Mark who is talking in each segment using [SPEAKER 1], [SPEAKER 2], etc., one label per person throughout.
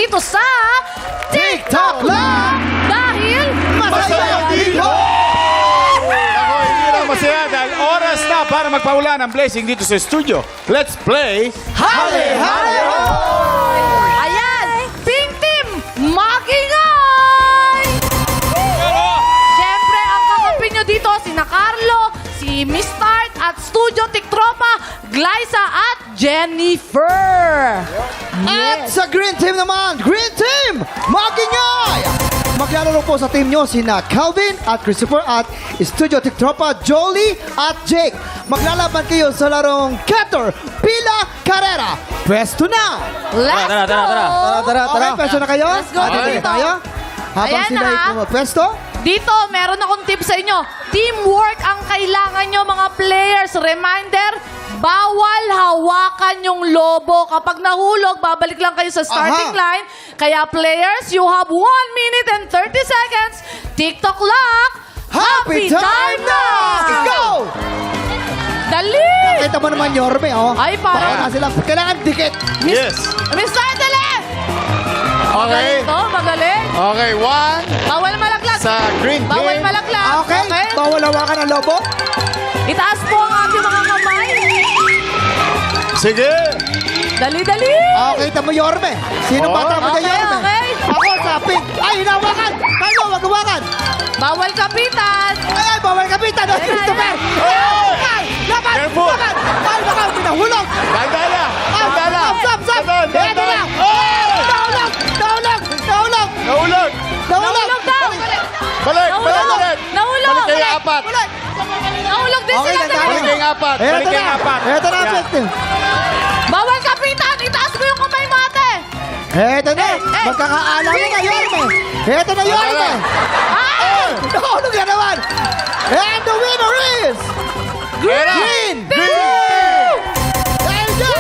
[SPEAKER 1] dito sa
[SPEAKER 2] TikTok lang!
[SPEAKER 1] Dahil
[SPEAKER 2] Masaya dito!
[SPEAKER 3] Ako, hindi lang masaya dahil oras na para magpaulan ng blessing dito sa studio. Let's play.
[SPEAKER 2] Hale, hale, ho!
[SPEAKER 1] ayan, Pink Team, Makingay! Siyempre, ang kakampi nyo dito, sina Carlo, si Miss Tart at Studio Tiktropa, Glyza at Jennifer.
[SPEAKER 2] At sa Green Team naman, Green Team, Makingay! Maglalaro po sa team nyo sina Calvin at Christopher at Studio Tiktropa, Jolie at Jake. Maglalaban kayo sa larong Cutter, Pila, Carrera. Pwesto na!
[SPEAKER 1] Let's go!
[SPEAKER 2] Tara. Okay, pwesto na kayo?
[SPEAKER 1] Let's go,
[SPEAKER 2] Tuloy
[SPEAKER 1] dito.
[SPEAKER 2] tayo. Habang
[SPEAKER 1] Ayan
[SPEAKER 2] sila
[SPEAKER 1] na.
[SPEAKER 2] pwesto.
[SPEAKER 1] Dito, meron akong tip sa inyo. Teamwork ang kailangan nyo, mga players. Reminder, bawal hawakan yung lobo. Kapag nahulog, babalik lang kayo sa starting line. Kaya players, you have 1 minute and 30 seconds. TikTok lock.
[SPEAKER 2] Happy time na! Go!
[SPEAKER 1] Dali!
[SPEAKER 2] Kita mo naman, Yorme, oh.
[SPEAKER 1] Ay, parang-
[SPEAKER 2] Baka sila. Kailangan dikit.
[SPEAKER 3] Yes.
[SPEAKER 1] Mr. Dali!
[SPEAKER 3] Okay.
[SPEAKER 1] Magaling to, magaling.
[SPEAKER 3] Okay, one
[SPEAKER 1] Bawal malaglag.
[SPEAKER 3] sa green team.
[SPEAKER 1] Bawal malaglag.
[SPEAKER 2] Okay. Bawal hawakan ang lobo.
[SPEAKER 1] Itaas po ang ating mga kamay.
[SPEAKER 3] Sige.
[SPEAKER 1] Dali, dali.
[SPEAKER 2] Okay, kita mo, Yorme. Sino
[SPEAKER 3] Oh.
[SPEAKER 2] bata mo
[SPEAKER 1] Okay,
[SPEAKER 2] Yorme?
[SPEAKER 1] okay.
[SPEAKER 2] Ako sa pink. Ay, hinawakan. Kayo, wag hawakan.
[SPEAKER 1] Bawal kapitan.
[SPEAKER 2] Ay, bawal kapitan. Ay,
[SPEAKER 1] Ayan,
[SPEAKER 2] Christopher.
[SPEAKER 3] Ay!
[SPEAKER 2] Ay, laban.
[SPEAKER 3] Careful.
[SPEAKER 2] Laban. Ay, baka pinahulog.
[SPEAKER 3] Tandala. Tandala.
[SPEAKER 2] Stop.
[SPEAKER 3] Dadan,
[SPEAKER 2] Eto na.
[SPEAKER 3] dadan. Oh!
[SPEAKER 2] Nahulog.
[SPEAKER 3] Nahulog.
[SPEAKER 1] Nahulog daw.
[SPEAKER 3] Balik.
[SPEAKER 1] Nahulog.
[SPEAKER 3] Balik kayo apat.
[SPEAKER 1] Nahulog din
[SPEAKER 2] Okay,
[SPEAKER 1] sila.
[SPEAKER 2] nandun.
[SPEAKER 3] Balik kayong apat. Balik kayong apat.
[SPEAKER 2] Eto na,
[SPEAKER 3] Yan.
[SPEAKER 2] Justin.
[SPEAKER 1] Bawal kapitan. Itaas ko yung kamay mo, ate.
[SPEAKER 2] Eto na.
[SPEAKER 1] Eh.
[SPEAKER 2] Magkakaalam mo na, Yorme. Eto na, Yorme.
[SPEAKER 1] Ay!
[SPEAKER 2] Nahulog na naman. And the winner is... Green! There you go!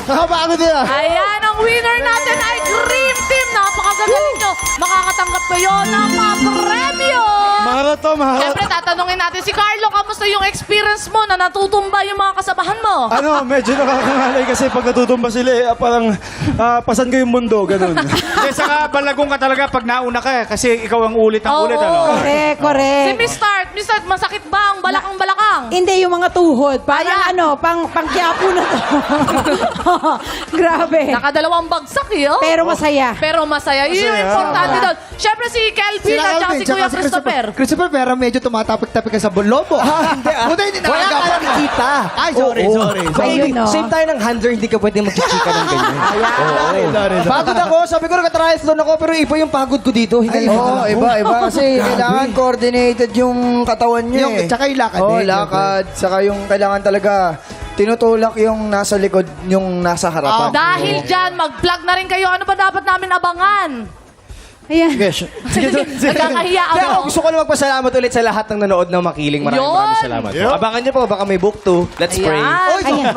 [SPEAKER 2] Nakapagod nila.
[SPEAKER 1] Ayan, ang winner natin ay Green Team. Napakagaling nyo. Makakatanggap kayo ng mga premyo.
[SPEAKER 2] Maharap to, maharap.
[SPEAKER 1] Siyempre, tatanungin natin si Carlo, kamusta yung experience mo na natutumba yung mga kasamahan mo?
[SPEAKER 4] Ano, medyo nakakangalay kasi pag natutumba sila, parang pasan ko yung mundo, ganun.
[SPEAKER 3] Kasi saka balagong ka talaga pag nauna ka eh. Kasi ikaw ang ulit ang
[SPEAKER 1] Oo.
[SPEAKER 3] ulit. Ano?
[SPEAKER 5] Correct,
[SPEAKER 1] Si
[SPEAKER 5] correct.
[SPEAKER 1] Miss Tart, masakit ba ang balakang-balakang?
[SPEAKER 5] Hindi yung mga tuhod. Parang
[SPEAKER 1] Ayan.
[SPEAKER 5] ano, pang kiyapo na to. Grabe.
[SPEAKER 1] Nakadalawang bagsak yun.
[SPEAKER 5] Pero masaya.
[SPEAKER 1] Pero masaya. Yun yung importante doon. Siyempre si Kelvin at saka si Kuya Christopher.
[SPEAKER 2] Christopher, pero medyo tumatapik-tapik ka sa lobo. Hindi, hindi
[SPEAKER 6] Wala ka
[SPEAKER 2] nakagapan
[SPEAKER 6] lang
[SPEAKER 2] mo.
[SPEAKER 6] kita.
[SPEAKER 2] Ay, sorry.
[SPEAKER 5] Ayun, no?
[SPEAKER 6] Same tayo ng handler, hindi ka pwede magchichika ng ganyan.
[SPEAKER 2] Sorry.
[SPEAKER 6] Pagod ako, sabi ko naka-triathlon ako, pero iba yung pagod ko dito.
[SPEAKER 2] Oo, iba.
[SPEAKER 6] Kasi kailangan coordinated yung katawan nyo
[SPEAKER 2] Yung, tsaka yung lakad.
[SPEAKER 6] Oo,
[SPEAKER 2] eh.
[SPEAKER 6] lakad. Saka yung kailangan talaga tinutulak yung nasa likod, yung nasa harapan.
[SPEAKER 1] Dahil dyan, mag-vlog na rin kayo. Ano ba dapat namin abangan?
[SPEAKER 5] Ayan.
[SPEAKER 1] Nagkakahiya
[SPEAKER 6] Kaya
[SPEAKER 1] ako.
[SPEAKER 6] gusto ko na magpasalamat ulit sa lahat ng nanood ng Makiling. Maraming salamat.
[SPEAKER 3] Yun.
[SPEAKER 6] Abangan nyo po, baka may book 2. Let's pray.
[SPEAKER 5] Ayan.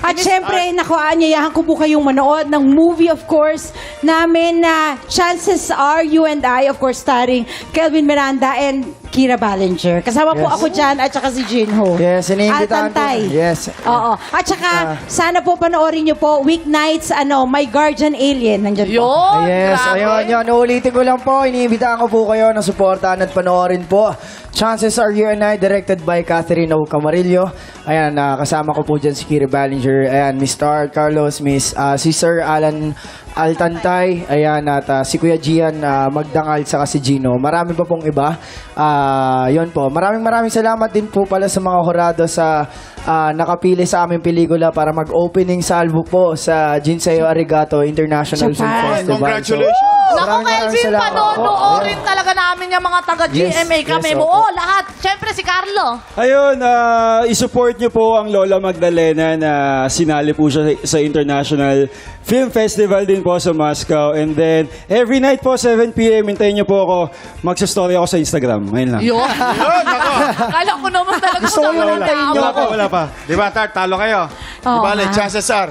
[SPEAKER 5] At syempre, naku, aanyayahan ko po kayong manood ng movie, of course, namin na Chances Are You and I, of course, starring Kelvin Miranda and Kira Ballinger. Kasama po ako dyan at saka si Jinho.
[SPEAKER 6] Yes, iniimbitahan po.
[SPEAKER 5] Altantay.
[SPEAKER 6] Yes.
[SPEAKER 5] Oo. At saka, sana po panoorin nyo po, weeknights, My Guardian Alien. Nandyan po.
[SPEAKER 1] Yun,
[SPEAKER 6] Yes,
[SPEAKER 1] grabe.
[SPEAKER 6] ayun, yun. Ulitin ko lang po, iniimbitahan ko po kayo na suportahan at panoorin po. Chances Are You and I, directed by Catherine O. Camarillo. Ayan, kasama ko po dyan si Kira Ballinger. Ayan, Miss Tart, Carlos, si Sir Alan Altantay, ayan, at si Kuya Gian Magdangal, saka si Gino. Marami pa pong iba. Yun po. Maraming salamat din po pala sa mga horado sa nakapili sa aming pelikula para mag-opening salvo po sa Jinseo Arigato International Film
[SPEAKER 5] Japan.
[SPEAKER 6] Festival.
[SPEAKER 3] Congratulations.
[SPEAKER 1] Naku,
[SPEAKER 6] Maraming
[SPEAKER 1] Kelvin,
[SPEAKER 6] salamat po.
[SPEAKER 1] panonoorin talaga namin yung mga taga-GMA kami.
[SPEAKER 6] yes,
[SPEAKER 1] Oo,
[SPEAKER 6] opo.
[SPEAKER 1] lahat. Siyempre, si Carlo.
[SPEAKER 4] Ayun, isupport niyo po ang Lola Magdalena na sinali po siya sa International Film Festival din po sa Moscow. And then, every night po, 7 p.m., hintayin niyo po ako. Magsa-story ako sa Instagram. Ngayon lang.
[SPEAKER 1] Yun.
[SPEAKER 3] Yun, ako.
[SPEAKER 1] Kala ko naman talaga
[SPEAKER 6] Gusto ko yung hintayin niyo
[SPEAKER 4] Wala pa, wala pa.
[SPEAKER 3] Di ba, Tart? Talo kayo. Di
[SPEAKER 1] Oo
[SPEAKER 3] ba,
[SPEAKER 1] nga.
[SPEAKER 3] chances are.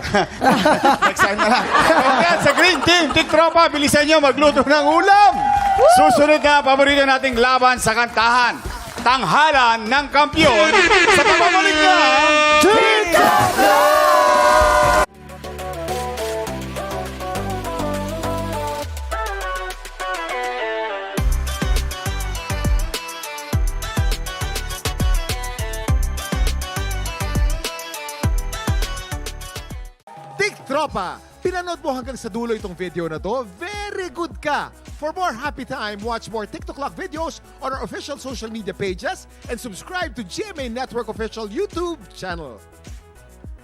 [SPEAKER 3] Next time na lang. Okay, sa Green Team, Tiktropa, bilisan nyo magluto ng ulam. Susunod na, paborito nating laban sa kantahan. Tanghalan ng Kampyon sa pamamalig ng TikTok!
[SPEAKER 7] Tropa, pinanood mo hanggang sa dulo itong video na to? Very good ka! For more happy time, watch more TikTok Clock videos on our official social media pages and subscribe to GMA Network official YouTube channel.